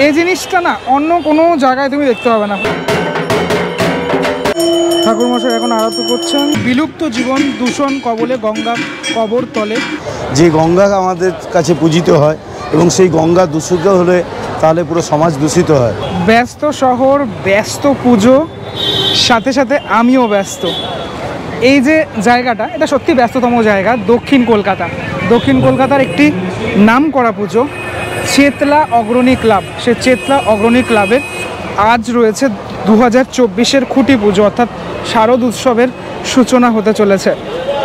এই জিনিসটা না অন্য কোনো জায়গায় তুমি দেখতে পাবে না। ঠাকুরমশাই এখন আরতি করছেন। বিলুপ্ত জীবন দূষণ কবলে গঙ্গা কবর তলে। যে গঙ্গা আমাদের কাছে পূজিত হয় এবং সেই গঙ্গা দূষিত হলে তাহলে পুরো সমাজ দূষিত হয়। ব্যস্ত শহর, ব্যস্ত পুজো, সাথে সাথে আমিও ব্যস্ত। এই যে জায়গাটা, এটা সত্যি ব্যস্ততম জায়গা। দক্ষিণ কলকাতা, দক্ষিণ কলকাতার একটি নামকরা পুজো চেতলা অগ্রণী ক্লাব। সে চেতলা অগ্রণী ক্লাবের আজ রয়েছে 2024-এর খুঁটি পুজো, অর্থাৎ শারদ উৎসবের সূচনা হতে চলেছে।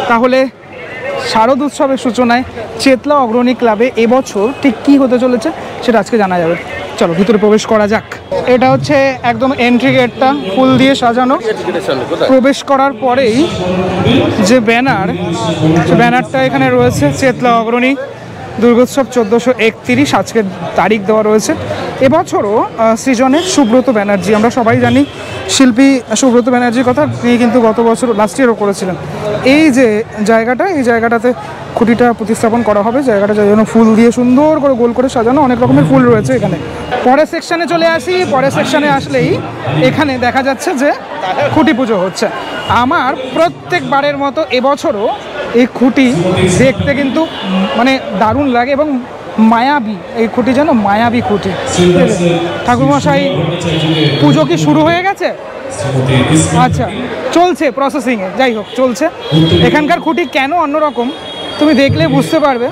তাহলে শারদ উৎসবের সূচনায় চেতলা অগ্রণী ক্লাবে এবছর ঠিক কী হতে চলেছে সেটা আজকে জানা যাবে। চলো ভিতরে প্রবেশ করা যাক। এটা হচ্ছে একদম এন্ট্রি গেটটা, ফুল দিয়ে সাজানো। প্রবেশ করার পরেই যে ব্যানার, সে ব্যানারটা এখানে রয়েছে চেতলা অগ্রণী দুর্গোৎসব 1431, আজকের তারিখ দেওয়া রয়েছে। এবছরও সৃজনের সুব্রত ব্যানার্জি, আমরা সবাই জানি শিল্পী সুব্রত ব্যানার্জির কথা। তিনি কিন্তু গত বছর লাস্ট ইয়ারও করেছিলেন। এই যে জায়গাটা, এই জায়গাটাতে খুঁটিটা প্রতিস্থাপন করা হবে। জায়গাটা যেন ফুল দিয়ে সুন্দর করে গোল করে সাজানো, অনেক রকমের ফুল রয়েছে এখানে। পরের সেকশানে চলে আসি। পরের সেকশানে আসলেই এখানে দেখা যাচ্ছে যে খুঁটি পুজো হচ্ছে। আমার প্রত্যেকবারের মতো এবছরও এই খুঁটি দেখতে কিন্তু মানে দারুণ লাগে এবং মায়াবী। এই খুঁটি যেন মায়াবী খুঁটি। ঠাকুরমশাই পুজো কি শুরু হয়ে গেছে? আচ্ছা, চলছে প্রসেসিংয়ে। যাই হোক, চলছে। এখানকার খুঁটি কেন অন্যরকম তুমি দেখলে বুঝতে পারবে।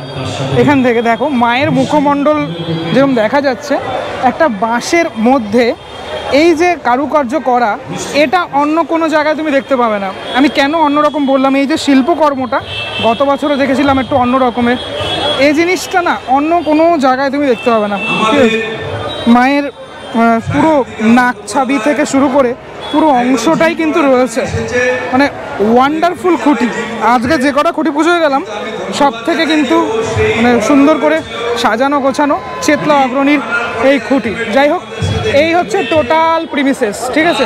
এখান থেকে দেখো মায়ের মুখমণ্ডল যেরকম দেখা যাচ্ছে, একটা বাঁশের মধ্যে এই যে কারুকার্য করা, এটা অন্য কোনো জায়গায় তুমি দেখতে পাবে না। আমি কেন অন্যরকম বললাম, এই যে শিল্পকর্মটা গত বছরও দেখেছিলাম একটু অন্য রকমের, এই জিনিসটা না অন্য কোনো জায়গায় তুমি দেখতে পাবে না। মায়ের পুরো নাক ছাবি থেকে শুরু করে পুরো অংশটাই কিন্তু রয়েছে, মানে ওয়ান্ডারফুল খুঁটি। আজকে যে কটা খুঁটি পুজোয় গেলাম সব থেকে কিন্তু মানে সুন্দর করে সাজানো গোছানো চেতলা অগ্রণীর এই খুঁটি। যাই হোক, এই হচ্ছে টোটাল প্রিমিসেস, ঠিক আছে।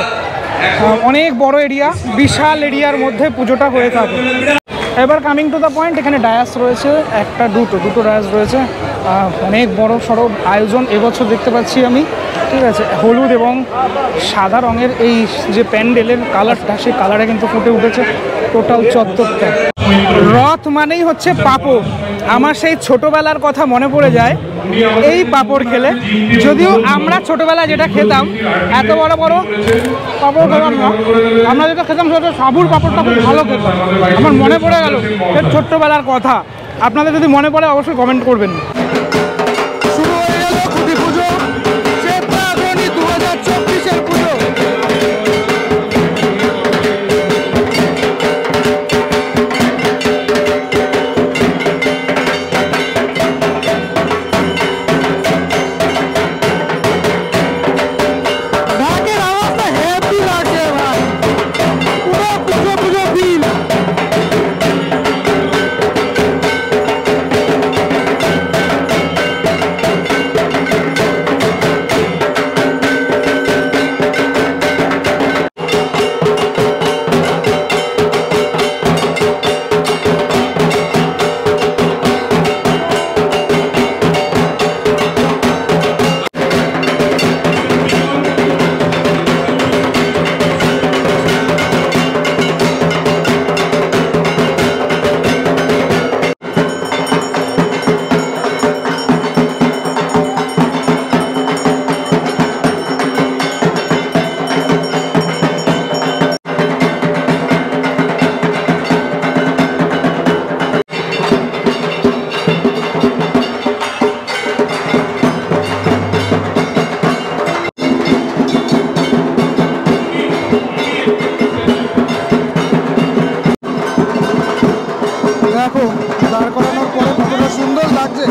অনেক বড় এরিয়া, বিশাল এরিয়ার মধ্যে পুজোটা হয়ে থাকে। এবার কামিং টু দ্য পয়েন্ট, এখানে ডায়াস রয়েছে একটা, দুটো ডায়াস রয়েছে। অনেক বড় সড়ো আয়োজন এবছর দেখতে পাচ্ছি আমি, ঠিক আছে। হলুদ এবং সাদা রঙের এই যে প্যান্ডেলের কালারটা, সেই কালারে কিন্তু ফুটে উঠেছে টোটাল চত্বরটা। রথ মানেই হচ্ছে পাঁপড়। আমার সেই ছোটোবেলার কথা মনে পড়ে যায় এই পাঁপড় খেলে। যদিও আমরা ছোটোবেলায় যেটা খেতাম, এত বড় বড় পাঁপড় খেতাম না। আমরা যেটা খেতাম সেটা সাবুর পাঁপড়টা খুব ভালো খেতাম। আমার মনে পড়ে গেল এর ছোট্টবেলার কথা। আপনাদের যদি মনে পড়ে অবশ্যই কমেন্ট করবেন। শুরু হয়ে গেল খুঁটি পুজো, চেতলা অগ্রণী 2024-এর পুজো। দেখো দাঁড় করানোর পরে কতটা সুন্দর লাগছে।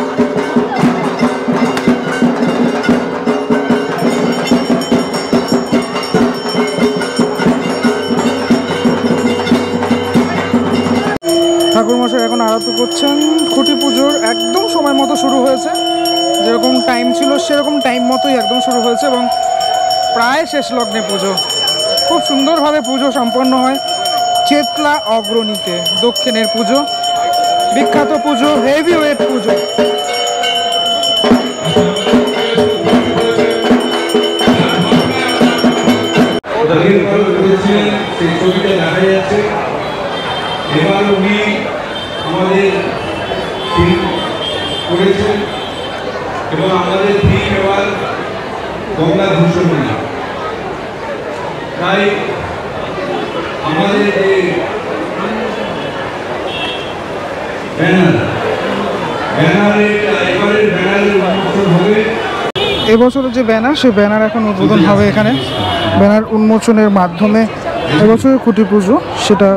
ঠাকুরমশাই এখন আরতি করছেন। খুঁটি পুজোর একদম সময় মতো শুরু হয়েছে, যেরকম টাইম ছিল সেরকম টাইম মতোই একদম শুরু হয়েছে এবং প্রায় শেষ লগ্নে পুজো। খুব সুন্দরভাবে পুজো সম্পন্ন হয় চেতলা অগ্রণীতে। দক্ষিণের পুজো, বিখ্যাত পুজো, হেভি ওয়েট পুজো। আগের বার করেছিলেন সেই ছবিটা দেখা যাচ্ছে। এবার উনি আমাদের থিম করেছেন এবং আমাদের থিম এবার গঙ্গা দূষণ। তাই আমাদের যে এবারের ব্যানারের উন্মোচন হবে। এবছরের যে ব্যানার, সেই ব্যানার এখন উদ্বোধন হবে এখানে। ব্যানার উন্মোচনের মাধ্যমে এবছরের খুঁটি পুজো সেটা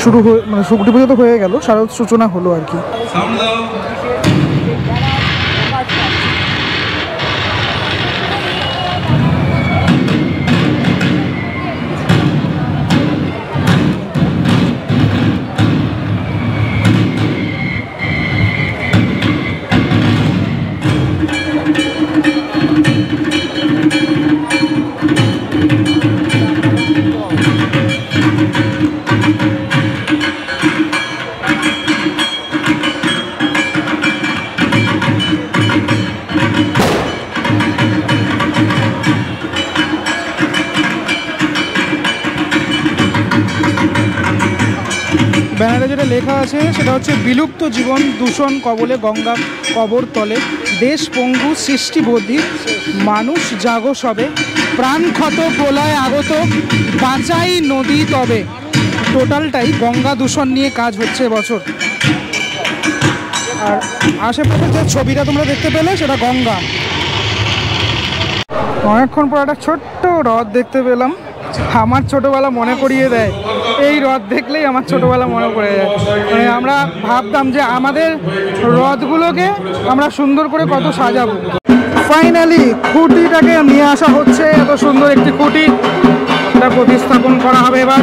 শুরু হয়ে খুঁটি পুজো তো হয়ে গেল, শারদ সূচনা হলো আর কি। ব্যানারে যেটা লেখা আছে সেটা হচ্ছে বিলুপ্ত জীবন দূষণ কবলে গঙ্গা কবর তলে, দেশ পঙ্গু সৃষ্টি বর্ধিত, মানুষ জাগো সবে, প্রাণ ক্ষত প্রলয় আগত, বাঁচাই নদী তবে। টোটালটাই গঙ্গা দূষণ নিয়ে কাজ হচ্ছে এবছর। আর আশেপাশে যে ছবিটা তোমরা দেখতে পেলে সেটা গঙ্গা। অনেকক্ষণ পর একটা ছোট্ট হ্রদ দেখতে পেলাম, আমার ছোটবেলা মনে করিয়ে দেয়। এই হ্রদ দেখলেই আমার ছোটবেলা মনে পড়ে যায়। মানে আমরা ভাবতাম যে আমাদের হ্রদগুলোকে আমরা সুন্দর করে কত সাজাবো। ফাইনালি খুঁটিটাকে নিয়ে আসা হচ্ছে, এত সুন্দর একটি খুঁটি, এটা প্রতিস্থাপন করা হবে এবার।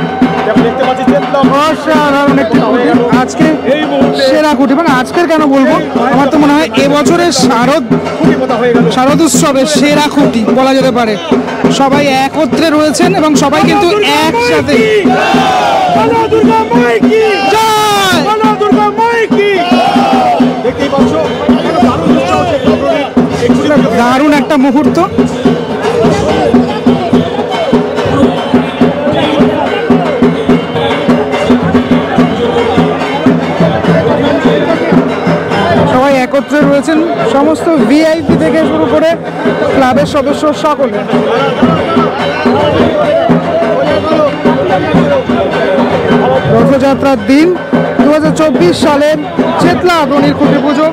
অসাধারণ একটি খুঁটি, আজকে সেরা খুঁটি। মানে আজকের কেন বলবো, আমার তো মনে হয় এবছরের শারদ উৎসবের সেরা খুঁটি বলা যেতে পারে। সবাই একত্রে রয়েছেন এবং সবাই কিন্তু একসাথে। দারুণ একটা মুহূর্ত। সবাই একত্রে রয়েছেন, সমস্ত ভিআইপি থেকে শুরু করে ক্লাবের সদস্য সকলে। রথযাত্রার দিন 2024 সালের চেতলা অগ্রণীর খুঁটি পুজো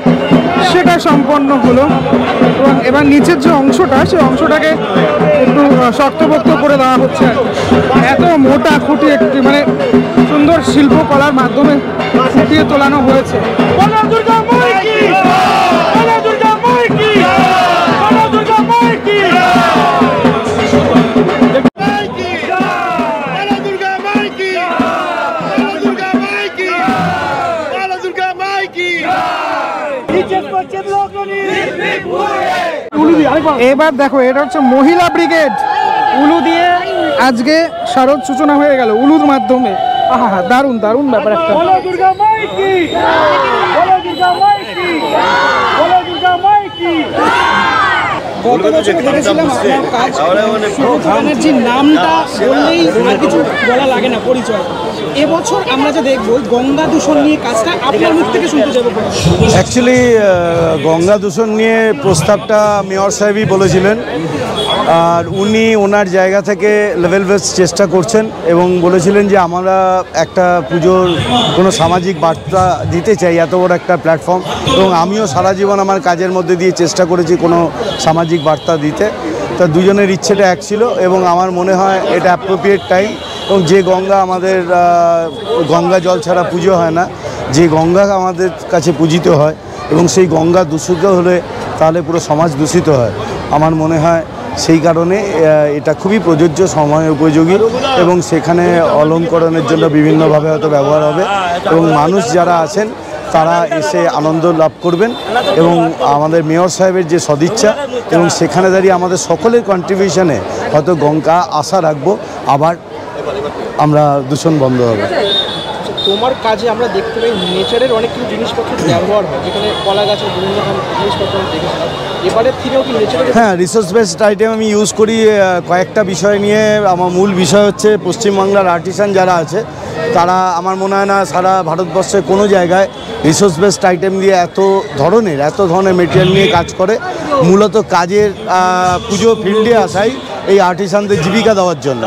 সেটা সম্পন্ন হলো এবং এবার নিচের যে অংশটা, সেই অংশটাকে একটু শক্তপোক্ত করে দেওয়া হচ্ছে। এত মোটা খুঁটি একটি, মানে সুন্দর শিল্পকলার মাধ্যমে ফুটিয়ে তোলানো হয়েছে। এবার দেখো, এটা হচ্ছে মহিলা ব্রিগেড। উলু দিয়ে আজকে শারদ সূচনা হয়ে গেল উলুর মাধ্যমে। আহা, দারুণ দারুণ ব্যাপার একটা। গত বছর দেখেছিলাম আপনার কাজ, ব্যানার্জির নামটা বললেই আর কিছু বলা লাগে না, পরিচয়। এবছর আমরা যে দেখবো গঙ্গা দূষণ নিয়ে কাজটা, আপনার মুখ থেকে শুনতে যাবো। অ্যাকচুয়ালি গঙ্গা দূষণ নিয়ে প্রস্তাবটা মেয়র সাহেবই বলেছিলেন, আর উনি ওনার জায়গা থেকে লেভেল বেস চেষ্টা করছেন এবং বলেছিলেন যে আমরা একটা পুজোর কোনো সামাজিক বার্তা দিতে চাই, এত বড় একটা প্ল্যাটফর্ম। এবং আমিও সারা জীবন আমার কাজের মধ্যে দিয়ে চেষ্টা করেছি কোনো সামাজিক বার্তা দিতে। তা দুজনের ইচ্ছেটা এক ছিল এবং আমার মনে হয় এটা অ্যাপ্রোপ্রিয়েট টাইম। এবং যে গঙ্গা আমাদের গঙ্গা জল ছাড়া পুজো হয় না, যে গঙ্গা আমাদের কাছে পূজিত হয় এবং সেই গঙ্গা দূষিত হলে তাহলে পুরো সমাজ দূষিত হয়। আমার মনে হয় সেই কারণে এটা খুবই প্রযোজ্য, সময় উপযোগী এবং সেখানে অলঙ্করণের জন্য বিভিন্নভাবে হয়তো ব্যবহার হবে এবং মানুষ যারা আছেন তারা এসে আনন্দ লাভ করবেন। এবং আমাদের মেয়র সাহেবের যে সদিচ্ছা এবং সেখানে দাঁড়িয়ে আমাদের সকলের কন্ট্রিবিউশনে হয়তো গঙ্গা আশা রাখবো আবার আমরা দূষণ বন্ধ হবে। তোমার কাজে আমরা দেখতে পাই নেচারের অনেক কিছু জিনিসপত্র ব্যবহার হয়, যেখানে কলা গাছের বিভিন্ন রকম জিনিসপত্র আমি দেখেছিলাম। এবারে থিমেও কি নেচারে হ্যাঁ, রিসোর্স বেসড আইটেম আমি ইউজ করি কয়েকটা বিষয় নিয়ে। আমার মূল বিষয় হচ্ছে পশ্চিমবাংলার আর্টিসান যারা আছে তারা, আমার মনে হয় না সারা ভারতবর্ষের কোনো জায়গায় রিসোর্স বেসড আইটেম দিয়ে এত ধরনের মেটেরিয়াল নিয়ে কাজ করে। মূলত কাজের পুজো ফিল্ডে আসাই এই আর্টিসানদের জীবিকা দেওয়ার জন্য,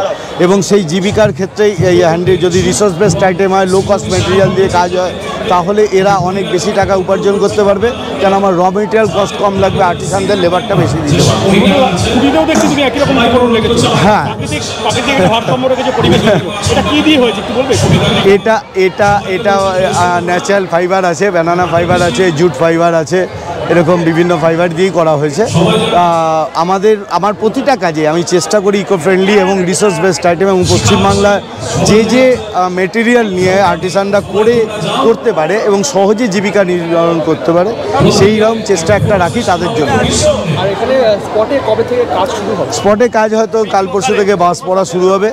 এবং সেই জীবিকার ক্ষেত্রেই এই হ্যান্ডি যদি রিসোর্স বেসড আইটেম হয়, লো কস্ট মেটেরিয়াল দিয়ে কাজ হয়, তাহলে এরা অনেক বেশি টাকা উপার্জন করতে পারবে। কেন আমার র মেটেরিয়াল কস্ট কম লাগবে, আর্টিসানদের লেবারটা বেশি দিতে পারবে। কুড়িতেও দেখছি তুমি একই রকম বিবরণ রেখেছো। হ্যাঁ। প্রাকৃতিক ভারসাম্য রেখেছো, পরিবেশ রেখেছো। এটা কি দিয়ে হয়েছে একটু বলবে? এটা ন্যাচারাল ফাইবার আছে, ব্যানানা ফাইবার আছে, জুট ফাইবার আছে, এরকম বিভিন্ন ফাইবার দিয়েই করা হয়েছে। আমার প্রতিটা কাজে আমি চেষ্টা করি ইকো ফ্রেন্ডলি এবং রিসোর্স বেসড আইটেম, এবং পশ্চিমবাংলায় যে মেটেরিয়াল নিয়ে আর্টিসানরা করতে পারে এবং সহজে জীবিকা নির্ধারণ করতে পারে, সেই রকম চেষ্টা একটা রাখি তাদের জন্য। আর এখানে স্পটে কবে থেকে কাজ শুরু হবে? স্পটে কাজ হয়তো কাল পরশু থেকে বাস পড়া শুরু হবে,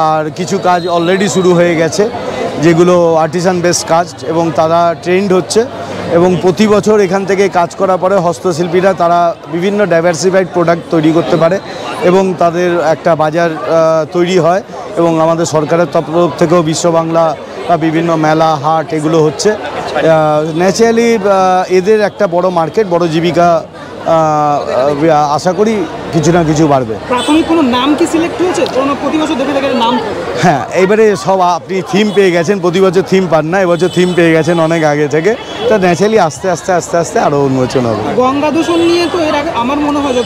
আর কিছু কাজ অলরেডি শুরু হয়ে গেছে যেগুলো আর্টিসান বেসড কাজ, এবং তারা ট্রেন্ড হচ্ছে। এবং প্রতি বছর এখান থেকে কাজ করার পরে হস্তশিল্পীরা তারা বিভিন্ন ডাইভার্সিফাইড প্রোডাক্ট তৈরি করতে পারে এবং তাদের একটা বাজার তৈরি হয়। এবং আমাদের সরকারের তরফ থেকেও বিশ্ব বাংলা বা বিভিন্ন মেলা হাট এগুলো হচ্ছে। ন্যাচারালি এদের একটা বড় মার্কেট, বড় জীবিকা আশা করি কিছু না কিছু বাড়বে। প্রাথমিক কোনো নাম কি সিলেক্ট হয়েছে? কোনো প্রতি বছর দেখে দেখে নাম? হ্যাঁ, এবারে সব আপনি থিম পেয়ে গেছেন, প্রতি বছর থিম পান না, এবছর থিম পেয়ে গেছেন অনেক আগে থেকে। তো ন্যাচারালি আস্তে আস্তে আরও উন্মোচন হবে। গঙ্গা দূষণ নিয়ে তো এর আগে আমার মনে হয় যে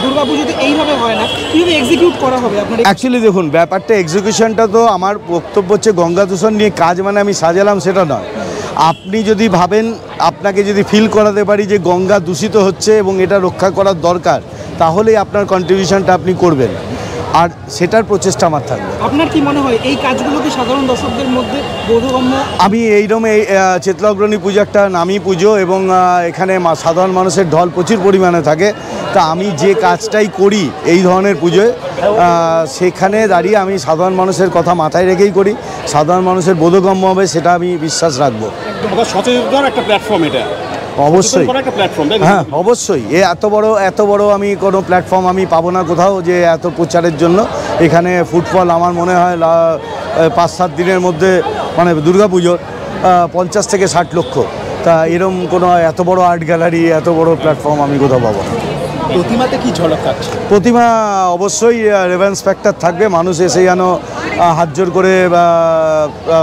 দুর্গাপুজোতে এইভাবে হয় না, কীভাবে এক্সিকিউট করা হবে আপনার? অ্যাকচুয়ালি দেখুন, ব্যাপারটা এক্সিকিউশনটা, তো আমার বক্তব্য হচ্ছে গঙ্গা দূষণ নিয়ে কাজ মানে আমি সাজালাম সেটা নয়। আপনি যদি ভাবেন, আপনাকে যদি ফিল করাতে পারি যে গঙ্গা দূষিত হচ্ছে এবং এটা রক্ষা করার দরকার, তাহলেই আপনার কন্ট্রিবিউশনটা আপনি করবেন, আর সেটার প্রচেষ্টা আমার থাকবে। আপনার কি মনে হয় এই কাজগুলো কি সাধারণ দর্শকদের মধ্যে বোধগম্য? আমি এইরকম চিত্রা অগ্রণী পুজো একটা নামী পুজো, এবং এখানে সাধারণ মানুষের ঢল প্রচুর পরিমাণে থাকে। তা আমি যে কাজটাই করি এই ধরনের পুজোয়, সেখানে দাঁড়িয়ে আমি সাধারণ মানুষের কথা মাথায় রেখেই করি। সাধারণ মানুষের বোধগম্য হবে সেটা আমি বিশ্বাস রাখবো। সচেতনতার একটা প্ল্যাটফর্ম এটা। অবশ্যই, একটা প্ল্যাটফর্ম। হ্যাঁ অবশ্যই। এত বড় আমি কোনো প্ল্যাটফর্ম আমি পাবো না কোথাও, যে এত প্রচারের জন্য। এখানে ফুটফল আমার মনে হয় 5-7 দিনের মধ্যে, মানে দুর্গাপুজোর 50 থেকে 60 লক্ষ। তা এরম কোনো এত বড় আর্ট গ্যালারি, এত বড় প্ল্যাটফর্ম আমি কোথাও পাবো না। প্রতিমাতে কি ঝলক থাকছে? প্রতিমা অবশ্যই রেভারেন্স ফ্যাক্টর থাকবে, মানুষ এসে যেন হাত জোর করে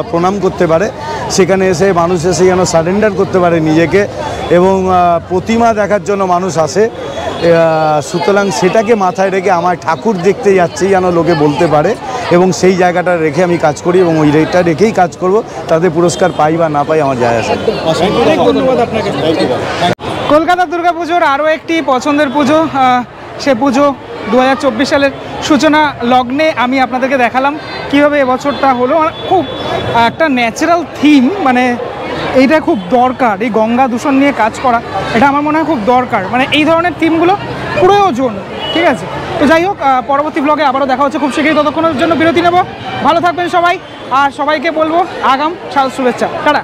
প্রণাম করতে পারে, সেখানে এসে মানুষ এসে যেন সারেন্ডার করতে পারে নিজেকে, এবং প্রতিমা দেখার জন্য মানুষ আসে। সুতরাং সেটাকে মাথায় রেখে আমার ঠাকুর দেখতে যাচ্ছি যেন লোকে বলতে পারে, এবং সেই জায়গাটা রেখে আমি কাজ করি, এবং ওই রেটটা রেখেই কাজ করব। তাদের পুরস্কার পাই বা না পাই আমার যায় আসে। অনেক ধন্যবাদ আপনাকে। কলকাতা দুর্গাপুজোর আরও একটি পছন্দের পুজো, সে পুজো 2024 সালের সূচনা লগ্নে আমি আপনাদেরকে দেখালাম কীভাবে এবছরটা হলো। খুব একটা ন্যাচারাল থিম, মানে এইটা খুব দরকার, এই গঙ্গা দূষণ নিয়ে কাজ করা, এটা আমার মনে হয় খুব দরকার। মানে এই ধরনের থিমগুলো প্রয়োজন, ঠিক আছে? তো যাই হোক, পরবর্তী ব্লগে আবারও দেখা হচ্ছে খুব শীঘ্রই। ততক্ষণের জন্য বিরতি নেব। ভালো থাকবেন সবাই, আর সবাইকে বলবো আগাম শুভেচ্ছা। টাটা।